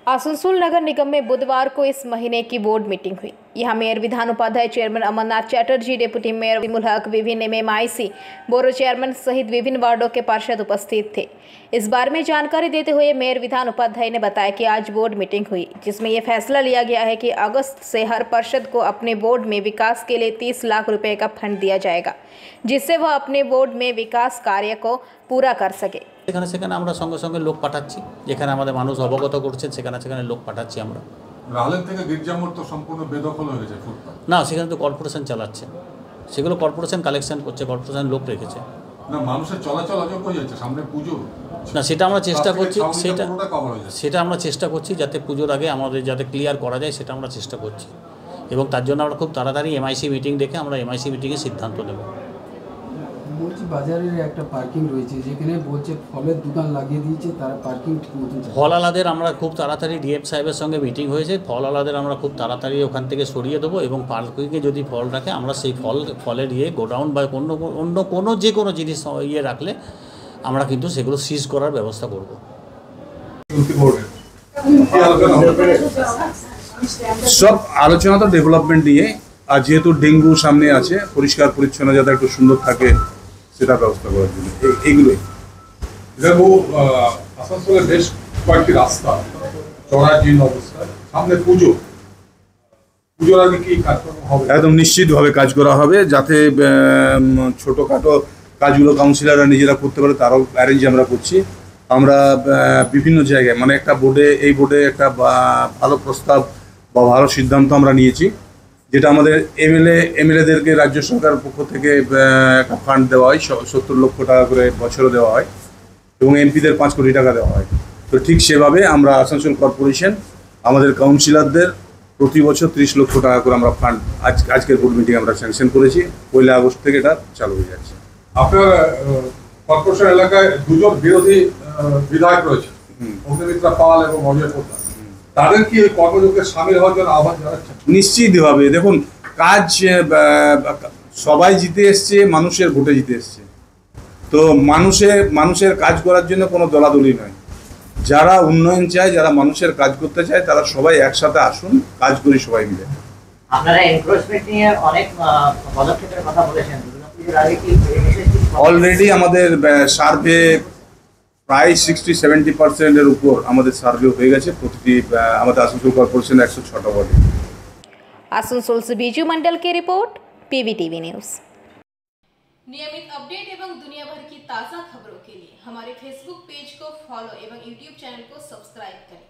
आसनसोल नगर निगम में बुधवार को इस महीने की बोर्ड मीटिंग हुई। यहां mayor Vidhan Upadhyay, chairman Amarnath Chatterjee, deputy mayor Bimul Haque, विभिन्न एमआईसी बोरो चेयरमैन सहित विभिन्न वार्डों के पार्षद उपस्थित थे। इस बारे में जानकारी देते हुए मेयर विधान उपाध्याय ने बताया कि आज बोर्ड मीटिंग हुई, जिसमें यह फैसला लिया गया है कि अगस्त से हर पार्षद को अपने बोर्ड में विकास के लिए 30 लाख रुपए का फंड दिया जाएगा, जिससे वह अपने बोर्ड में विकास कार्य को पूरा कर सके। সেখানে সেখানে আমরা সঙ্গে সঙ্গে লোক পাঠাচ্ছি, যেখানে আমাদের মানুষ অবগত করছেন সেখানে সেখানে লোক পাঠাচ্ছি আমরা। রালের থেকে গির্জামোড় তো সম্পূর্ণ বেদখল হয়ে গেছে ফুটপাত। না, সেখানে তো কর্পোরেশন চালাচ্ছে, সেগুলো কর্পোরেশন কালেকশন করছে, কর্পোরেশন লোক রেখেছে। না, মানুষের চলাচল অযোগ্য হয়ে যাচ্ছে, সামনে পুজো। না, সেটা আমরা চেষ্টা করছি, সেটা আমরা চেষ্টা করছি যাতে পুজোর আগে আমাদের যাতে ক্লিয়ার করা যায়, সেটা আমরা চেষ্টা করছি এবং তার জন্য আমরা খুব তাড়াতাড়ি এমআইসি মিটিং ডেকে আমরা এমআইসি মিটিংয়ে সিদ্ধান্ত নেব। বলছি বাজারের একটা পার্কিং রয়েছে, যেখানে বলছে ফলের দোকান লাগিয়ে দিয়েছে, তারা পার্কিং ঠিক মতো ফল আলাদের আমরা খুব তাড়াতাড়ি ডিএম সাহেবের সঙ্গে মিটিং হয়েছে, ফল আলাদের আমরা খুব তাড়াতাড়ি ওখান থেকে সরিয়ে দেবো এবং পার্কিংয়ে যদি ফল রাখে আমরা সেই ফলের গোডাউন বা অন্য কোনো যে কোনো জিনিস রাখলে আমরা কিন্তু সেগুলো সিজ করার ব্যবস্থা করব। সব আলোচনা তো ডেভেলপমেন্ট নিয়ে, আর যেহেতু ডেঙ্গু সামনে আছে, পরিষ্কার পরিচ্ছন্ন যাতে একটু সুন্দর থাকে সেটা ব্যবস্থা করার জন্য এইগুলোই। আসানসোলের বেশ কয়েকটি রাস্তা চড়াজীর্ণ অবস্থা, সামনে পুজোর আগে কি কাজকর্ম হবে? একদম নিশ্চিতভাবে কাজ করা হবে, যাতে ছোটোখাটো কাজগুলো কাউন্সিলররা নিজেরা করতে পারে, তারও অ্যারেঞ্জ আমরা করছি। আমরা বিভিন্ন জায়গায় মানে একটা এই বোর্ডে একটা ভালো প্রস্তাব বা ভালো সিদ্ধান্ত আমরা নিয়েছি, যেটা আমাদের এমএলএদেরকে রাজ্য সরকারের পক্ষ থেকে একটা ফান্ড দেওয়া হয়, 70 লক্ষ টাকা করে বছরে দেওয়া হয় এবং এমপিদের 5 কোটি টাকা দেওয়া হয়। তো ঠিক সেভাবে আমরা আসানসোল কর্পোরেশন আমাদের কাউন্সিলরদের প্রতি বছর 30 লক্ষ টাকা করে আমরা ফান্ড আজকের বোর্ড মিটিং আমরা স্যাংশন করেছি। 1 আগস্ট থেকে এটা চালু হয়ে যাচ্ছে। আপনার কর্পোরেশন এলাকায় দুজন বিরোধী বিধায়ক রয়েছে, অগ্নিমিত্রা পাল এবং অজয় পোদ্দার, তাদের কি এই কর্মযোগে সামিল হওয়ার জন্য আহ্বান জানাচ্ছেন? নিশ্চিতভাবে। দেখুন, কাজ সবাই জিতে এসছে, মানুষের ভোটে জিতে এসছে, তো মানুষের কাজ করার জন্য কোনো দলাদলি নয়। যারা উন্নয়ন চায়, যারা মানুষের কাজ করতে চায়, তারা সবাই একসাথে আসুন, কাজ করি সবাই মিলে। আপনারা এনক্রোচমেন্ট নিয়ে অনেক পদক্ষেপের কথা বলেছেন, অলরেডি আমাদের সার্ভে প্রায় 60-70% উপর আমাদের সার্ভে হয়ে গেছে প্রতিটি আমাদের আসানসোল কর্পোরেশন 106টা ওয়ার্ডে। आसनसोल से बीजू मंडल की रिपोर्ट, पीवीटीवी न्यूज़। नियमित अपडेट एवं दुनिया भर की ताज़ा खबरों के लिए हमारे फेसबुक पेज को फॉलो एवं यूट्यूब चैनल को सब्सक्राइब करें।